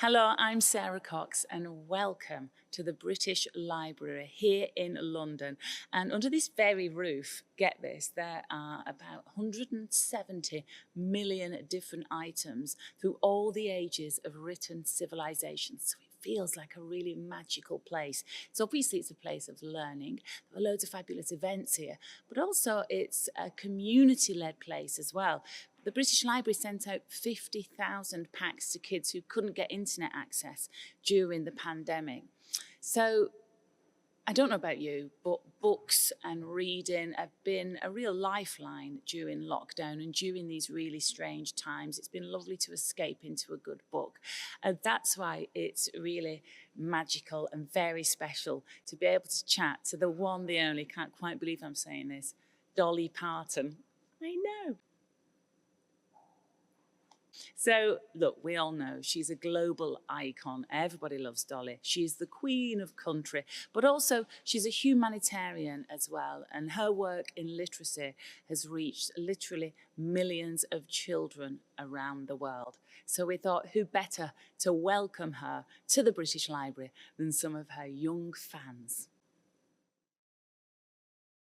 Hello, I'm Sara Cox and welcome to the British Library here in London. And under this very roof, get this, there are about 170 million different items through all the ages of written civilizations. So it feels like a really magical place. So obviously it's a place of learning. There are loads of fabulous events here, but also it's a community-led place as well. The British Library sent out 50,000 packs to kids who couldn't get internet access during the pandemic. So I don't know about you, but books and reading have been a real lifeline during lockdown and during these really strange times. It's been lovely to escape into a good book. And that's why it's really magical and very special to be able to chat to the one, the only, can't quite believe I'm saying this, Dolly Parton. I know. So, look, we all know she's a global icon. Everybody loves Dolly. She's the queen of country, but also she's a humanitarian as well. And her work in literacy has reached literally millions of children around the world. So we thought, who better to welcome her to the British Library than some of her young fans?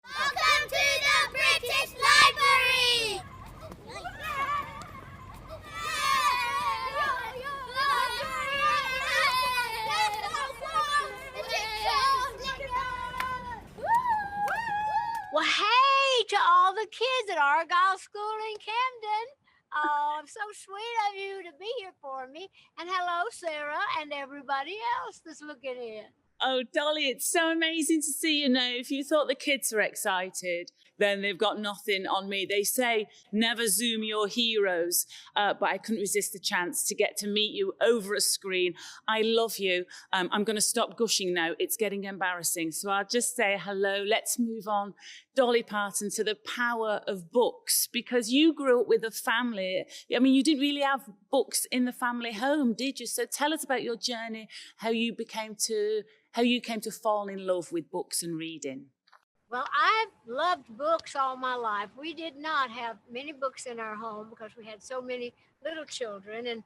Welcome to the British Library! Well, hey to all the kids at Argyle School in Camden. Oh, I'm so sweet of you to be here for me. And hello, Sarah, and everybody else that's looking in. Oh, Dolly, it's so amazing to see you now. If you thought the kids are excited, then they've got nothing on me. They say, never Zoom your heroes, but I couldn't resist the chance to get to meet you over a screen. I love you. I'm going to stop gushing now. It's getting embarrassing. So I'll just say hello. Let's move on, Dolly Parton, to the power of books, because you grew up with a family. I mean, you didn't really have books in the family home, did you? So tell us about your journey, how you came to fall in love with books and reading. Well, I've loved books all my life. We did not have many books in our home because we had so many little children, and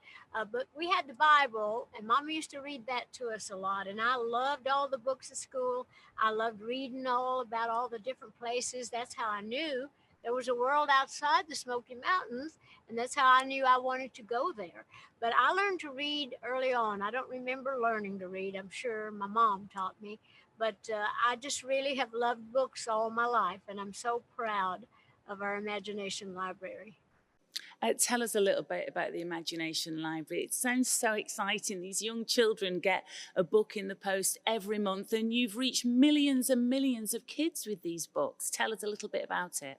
but we had the Bible, and Mama used to read that to us a lot. And I loved all the books at school. I loved reading all about all the different places. That's how I knew there was a world outside the Smoky Mountains, and that's how I knew I wanted to go there. But I learned to read early on. I don't remember learning to read. I'm sure my mom taught me. But I just really have loved books all my life, and I'm so proud of our Imagination Library. Tell us a little bit about the Imagination Library. It sounds so exciting. These young children get a book in the post every month, and you've reached millions and millions of kids with these books. Tell us a little bit about it.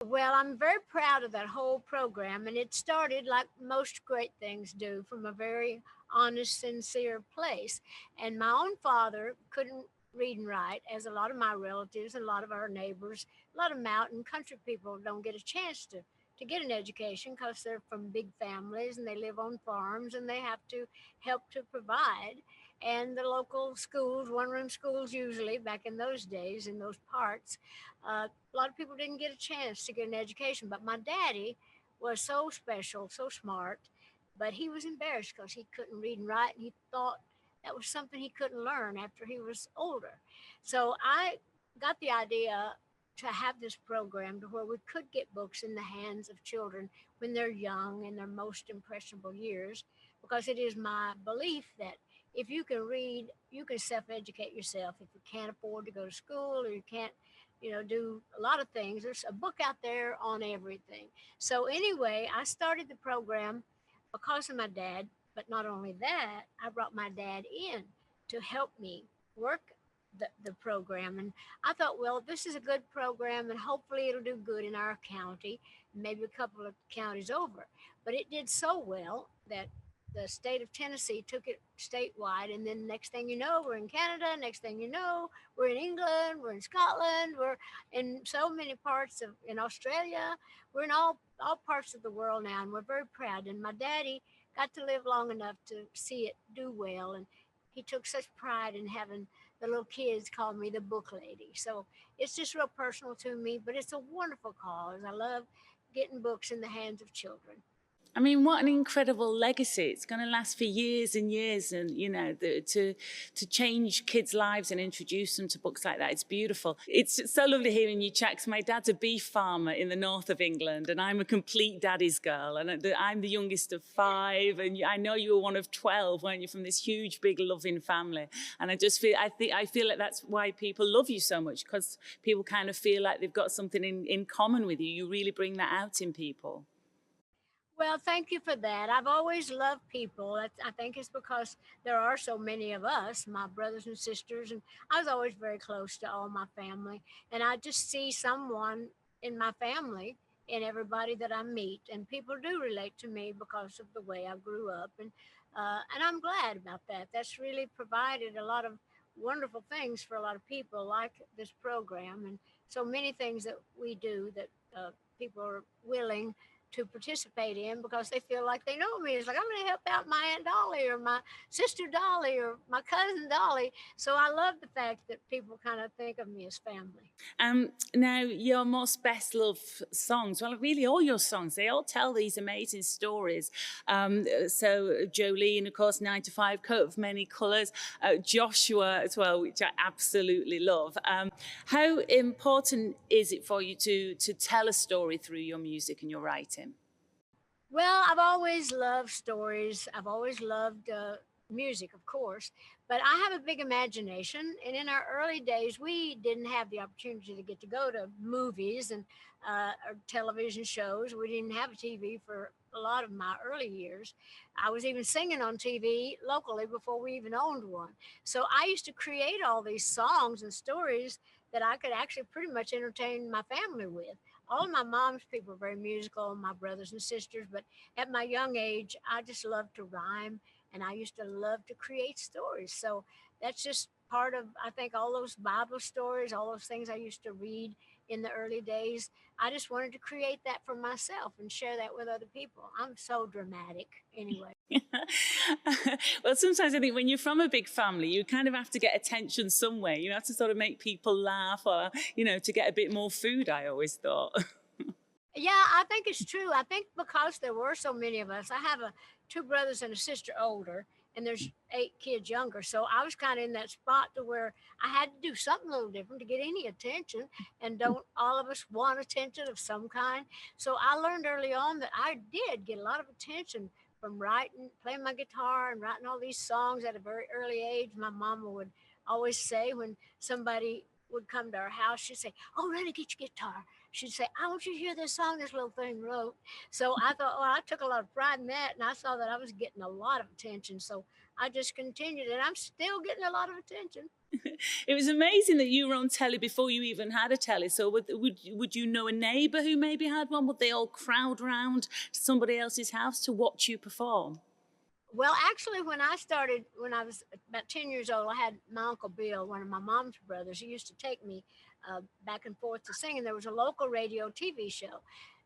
Well, I'm very proud of that whole program, and it started like most great things do, from a very honest, sincere place. And my own father couldn't read and write, as a lot of my relatives, a lot of our neighbors, a lot of mountain country people don't get a chance to get an education because they're from big families and they live on farms and they have to help to provide. And the local schools, one-room schools usually, back in those days, in those parts, a lot of people didn't get a chance to get an education. But my daddy was so special, so smart, but he was embarrassed because he couldn't read and write, and he thought that was something he couldn't learn after he was older. So I got the idea to have this program to where we could get books in the hands of children when they're young, in their most impressionable years, because it is my belief that if you can read, you can self-educate yourself. If you can't afford to go to school, or you can't, do a lot of things, there's a book out there on everything. So anyway, I started the program because of my dad, but not only that, I brought my dad in to help me work the program. And I thought, well, this is a good program and hopefully it'll do good in our county, maybe a couple of counties over. But it did so well that the state of Tennessee took it statewide. And then next thing you know, we're in Canada. Next thing you know, we're in England, we're in Scotland, we're in so many parts in Australia. We're in all parts of the world now, and we're very proud. And my daddy got to live long enough to see it do well. And he took such pride in having the little kids call me the book lady. So it's just real personal to me, but it's a wonderful cause. I love getting books in the hands of children. I mean, what an incredible legacy. It's going to last for years and years. And, you know, to change kids' lives and introduce them to books like that, it's beautiful. It's so lovely hearing you chat, 'cause my dad's a beef farmer in the north of England, and I'm a complete daddy's girl. And I'm the youngest of 5. And I know you were one of 12, weren't you, from this huge, big, loving family. And I feel like that's why people love you so much, because people kind of feel like they've got something in common with you. You really bring that out in people. Well, thank you for that. I've always loved people. I think it's because there are so many of us, my brothers and sisters, and I was always very close to all my family. And I just see someone in my family in everybody that I meet, and people do relate to me because of the way I grew up, and I'm glad about that. That's really provided a lot of wonderful things for a lot of people, like this program, and so many things that we do that people are willing to participate in because they feel like they know me. It's like, I'm going to help out my Aunt Dolly or my sister Dolly or my cousin Dolly. So I love the fact that people kind of think of me as family. Now, your most best loved songs, well, really all your songs, they all tell these amazing stories. So Jolene, of course, 9 to 5, Coat of Many Colours, Joshua as well, which I absolutely love. How important is it for you to tell a story through your music and your writing? Well, I've always loved stories. I've always loved music, of course, but I have a big imagination. And in our early days, we didn't have the opportunity to get to go to movies and or television shows. We didn't have a TV for a lot of my early years. I was even singing on TV locally before we even owned one. So I used to create all these songs and stories that I could actually pretty much entertain my family with. All of my mom's people were very musical, my brothers and sisters, but at my young age, I just loved to rhyme and I used to love to create stories. So that's just part of, I think, all those Bible stories, all those things I used to read in the early days. I just wanted to create that for myself and share that with other people. I'm so dramatic anyway. Well, sometimes I think when you're from a big family, you kind of have to get attention somewhere. You have to sort of make people laugh or, you know, to get a bit more food, I always thought. Yeah, I think it's true. I think because there were so many of us, I have 2 brothers and a sister older, and there's 8 kids younger. So I was kind of in that spot to where I had to do something a little different to get any attention. And don't all of us want attention of some kind? So I learned early on that I did get a lot of attention from writing, playing my guitar, and writing all these songs at a very early age. My mama would always say when somebody would come to our house, she'd say, "Oh, Rennie, get your guitar." She'd say, "I want you to hear this song this little thing wrote." So I thought, well, I took a lot of pride in that, and I saw that I was getting a lot of attention. So I just continued, and I'm still getting a lot of attention. It was amazing that you were on telly before you even had a telly. So would you know a neighbour who maybe had one? Would they all crowd round to somebody else's house to watch you perform? Well, actually, when I started, when I was about 10 years old, I had my Uncle Bill, one of my mom's brothers. He used to take me back and forth to sing, and there was a local radio TV show.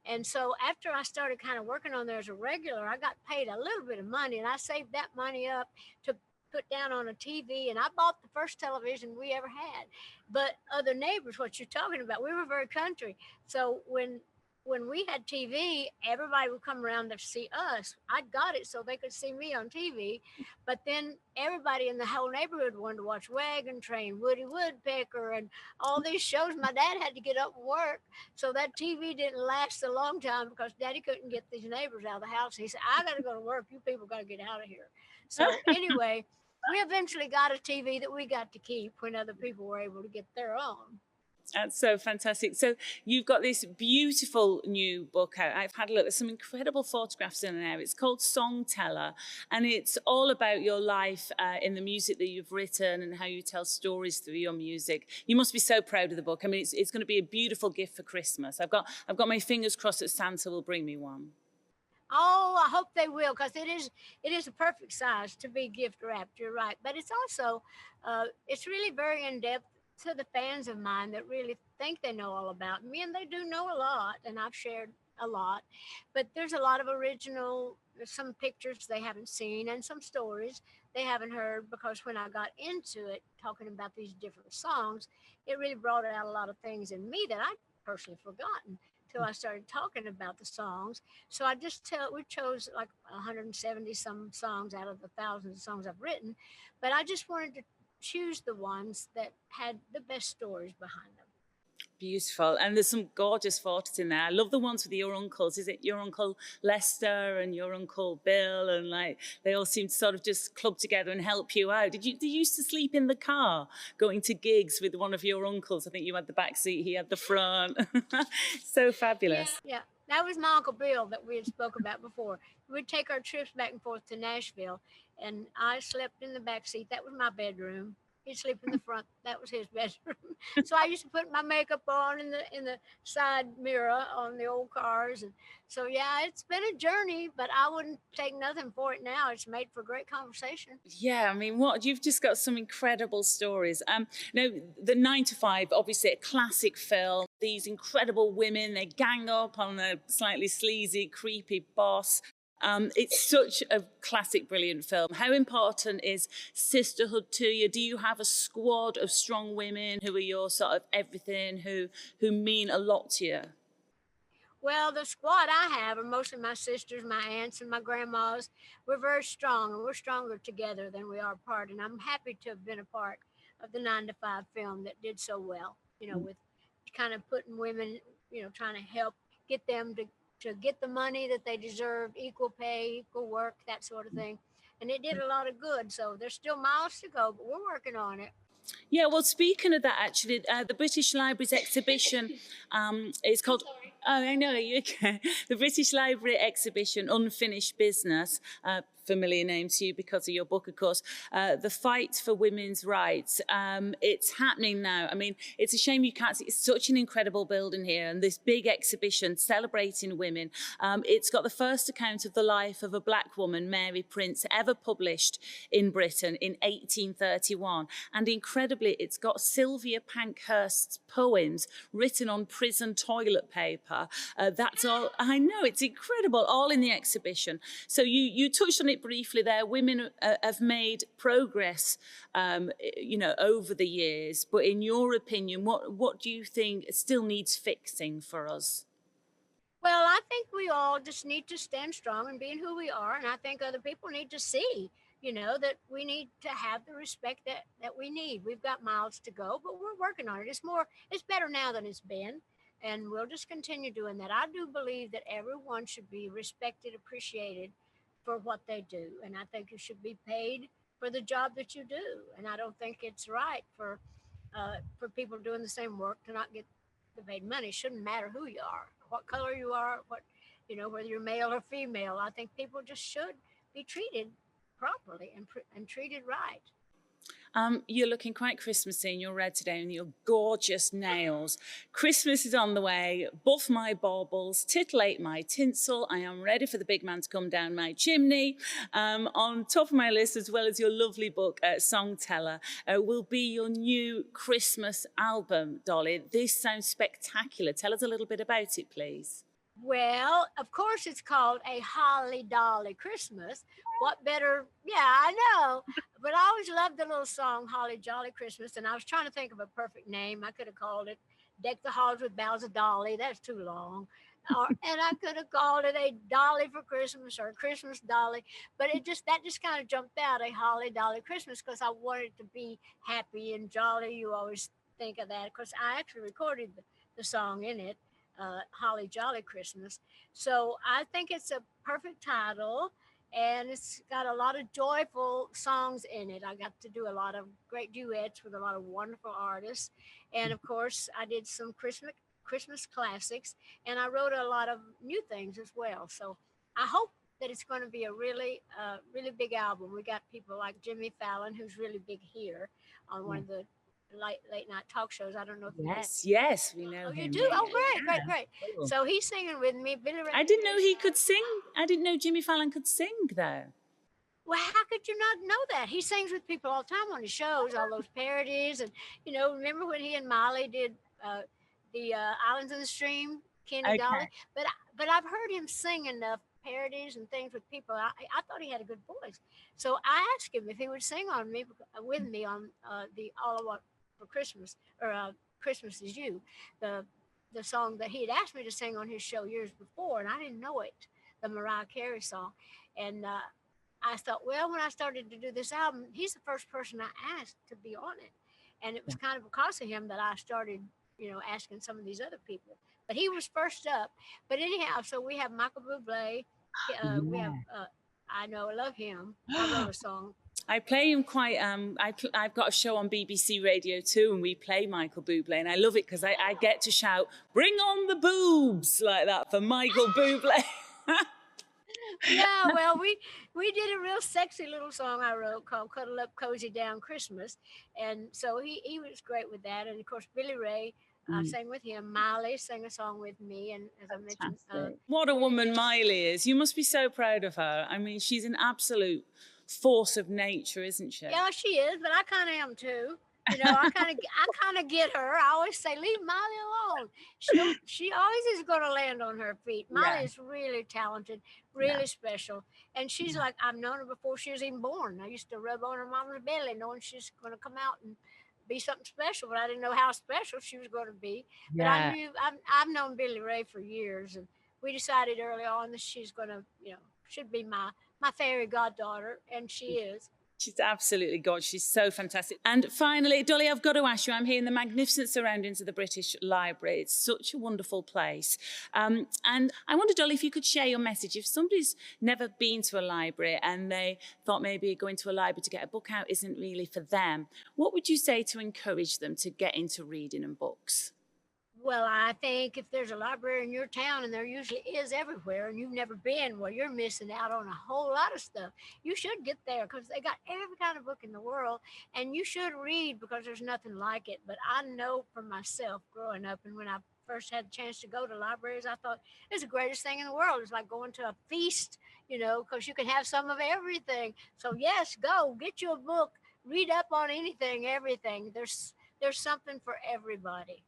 And so after I started kind of working on there as a regular, I got paid a little bit of money, and I saved that money up to put down on a TV, and I bought the first television we ever had. But other neighbors, what you're talking about, we were very country. So when we had TV, everybody would come around to see us. I got it so they could see me on TV. But then everybody in the whole neighborhood wanted to watch Wagon Train, Woody Woodpecker, and all these shows. My dad had to get up and work. So that TV didn't last a long time because Daddy couldn't get these neighbors out of the house. He said, "I got to go to work. You people got to get out of here." So anyway, we eventually got a TV that we got to keep when other people were able to get their own. That's so fantastic. So you've got this beautiful new book out. I've had a look. There's some incredible photographs in there. It's called Songteller, and it's all about your life in the music that you've written and how you tell stories through your music. You must be so proud of the book. I mean, it's going to be a beautiful gift for Christmas. I've got my fingers crossed that Santa will bring me one. Oh, I hope they will, because it is a perfect size to be gift wrapped. You're right, but it's also it's really very in depth to the fans of mine that really think they know all about me, and they do know a lot, and I've shared a lot. But there's a lot of original, there's some pictures they haven't seen, and some stories they haven't heard, because when I got into it, talking about these different songs, it really brought out a lot of things in me that I'd personally forgotten till I started talking about the songs. So we chose like 170 some songs out of the thousands of songs I've written, but I just wanted to choose the ones that had the best stories behind them. Beautiful. And there's some gorgeous photos in there. I love the ones with your uncles. Is it your uncle Lester and your uncle Bill? And like they all seem to sort of just club together and help you out. Did you used to sleep in the car going to gigs with one of your uncles? I think you had the back seat, he had the front. So fabulous. Yeah. That was my Uncle Bill that we had spoke about before. We'd take our trips back and forth to Nashville, and I slept in the back seat. That was my bedroom. He'd sleep in the front. That was his bedroom. So I used to put my makeup on in the side mirror on the old cars, and so yeah, it's been a journey, but I wouldn't take nothing for it now. It's made for great conversation. Yeah, I mean, what you've just got some incredible stories. Now, the 9 to 5, obviously a classic film. These incredible women, they gang up on a slightly sleazy, creepy boss. It's such a classic, brilliant film. How important is Sisterhood to you? Do you have a squad of strong women who are your sort of everything, who mean a lot to you? Well, the squad I have are mostly my sisters, my aunts, and my grandmas. We're very strong, and we're stronger together than we are apart. And I'm happy to have been a part of the 9 to 5 film that did so well, with kind of putting women, trying to help get them to get the money that they deserved, equal pay, equal work, that sort of thing. And it did a lot of good. So there's still miles to go, but we're working on it. Yeah, well, speaking of that, actually, the British Library's exhibition is called... Oh, I know, you can. The British Library exhibition, Unfinished Business, familiar name to you because of your book, of course, The Fight for Women's Rights. It's happening now. I mean, it's a shame you can't see. It's such an incredible building here, and this big exhibition celebrating women. It's got the first account of the life of a black woman, Mary Prince, ever published in Britain in 1831. And incredibly, it's got Sylvia Pankhurst's poems written on prison toilet paper. That's all. I know, it's incredible, all in the exhibition. So you touched on it briefly there. Women have made progress, over the years. But in your opinion, what do you think still needs fixing for us? Well, I think we all just need to stand strong and being who we are. And I think other people need to see, that we need to have the respect that we need. We've got miles to go, but we're working on it. It's better now than it's been. And we'll just continue doing that. I do believe that everyone should be respected, appreciated for what they do. And I think you should be paid for the job that you do. And I don't think it's right for people doing the same work to not get the paid money. It shouldn't matter who you are, what color you are, whether you're male or female. I think people just should be treated properly and treated right. You're looking quite Christmassy in your red today and your gorgeous nails. Christmas is on the way. Buff my baubles, titillate my tinsel. I am ready for the big man to come down my chimney. On top of my list, as well as your lovely book, Songteller, will be your new Christmas album, Dolly. This sounds spectacular. Tell us a little bit about it, please. Well, of course, it's called A Holly Dolly Christmas. What better? Yeah, I know. But I always loved the little song, Holly Jolly Christmas. And I was trying to think of a perfect name. I could have called it Deck the Halls with Boughs of Dolly. That's too long. And I could have called it A Dolly for Christmas or a Christmas Dolly. But that just kind of jumped out, A Holly Dolly Christmas, because I wanted it to be happy and jolly. You always think of that. Because I actually recorded the song in it. Holly Jolly Christmas. So I think it's a perfect title, and it's got a lot of joyful songs in it. I got to do a lot of great duets with a lot of wonderful artists. And of course, I did some Christmas classics, and I wrote a lot of new things as well. So I hope that it's going to be a really big album. We got people like Jimmy Fallon, who's really big here on one of the late night talk shows. I don't know if yes, we know him. You do? Oh, great. Cool. So he's singing with me. I didn't know he could sing. I didn't know Jimmy Fallon could sing, though. Well, how could you not know that? He sings with people all the time on his shows, all those parodies. And, remember when he and Molly did the Islands in the Stream, Kenny Dolly? But I've heard him sing enough parodies and things with people. I thought he had a good voice. So I asked him if he would sing with me on the All I Want for Christmas, or Christmas Is You, the the song that he had asked me to sing on his show years before, and I didn't know it, the Mariah Carey song. And I thought, well, when I started to do this album, he's the first person I asked to be on it. And it was kind of because of him that I started, asking some of these other people. But he was first up. But anyhow, so we have Michael Bublé. We have, I know, I love him. I wrote a song. I play him quite. I've got a show on BBC Radio 2, and we play Michael Bublé, and I love it because I get to shout, "Bring on the boobs!" like that for Michael Bublé. Yeah, well, we did a real sexy little song I wrote called "Cuddle Up, Cozy Down Christmas," and so he was great with that. And of course, Billy Ray. Sang with him. Miley sang a song with me, and as I mentioned, what a woman Miley is! You must be so proud of her. I mean, she's an absolute force of nature, isn't she? Yeah, she is, but I kind of am too. I kind of get her. I always say, leave Miley alone. She always is going to land on her feet. Miley is really talented, really special, and she's like, I've known her before she was even born. I used to rub on her mama's belly, knowing she's going to come out and be something special, but I didn't know how special she was going to be. But I knew I've known Billy Ray for years, and we decided early on that she's going to, should be my fairy goddaughter, and she is. She's absolutely gorgeous. She's so fantastic. And finally, Dolly, I've got to ask you, I'm here in the magnificent surroundings of the British Library. It's such a wonderful place. And I wonder, Dolly, if you could share your message. If somebody's never been to a library and they thought maybe going to a library to get a book out isn't really for them, what would you say to encourage them to get into reading and books? Well, I think if there's a library in your town, and there usually is everywhere, and you've never been, well, you're missing out on a whole lot of stuff. You should get there because they got every kind of book in the world, and you should read because there's nothing like it. But I know for myself growing up, and when I first had a chance to go to libraries, I thought it's the greatest thing in the world. It's like going to a feast, because you can have some of everything. So yes, go get you a book, read up on anything, everything. There's something for everybody.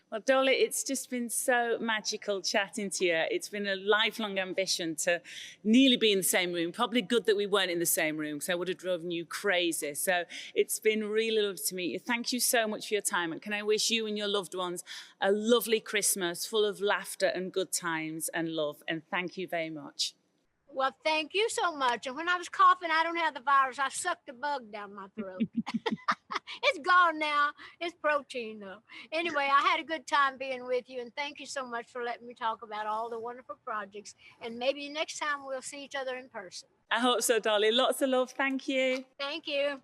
Well, Dolly, it's just been so magical chatting to you. It's been a lifelong ambition to nearly be in the same room. Probably good that we weren't in the same room, because I would have driven you crazy. So it's been really lovely to meet you. Thank you so much for your time. And can I wish you and your loved ones a lovely Christmas full of laughter and good times and love. And thank you very much. Well, thank you so much. And when I was coughing, I don't have the virus. I sucked a bug down my throat. It's gone now. It's protein, though. Anyway, I had a good time being with you, and thank you so much for letting me talk about all the wonderful projects. And maybe next time we'll see each other in person. I hope so, Dolly. Lots of love. Thank you. Thank you.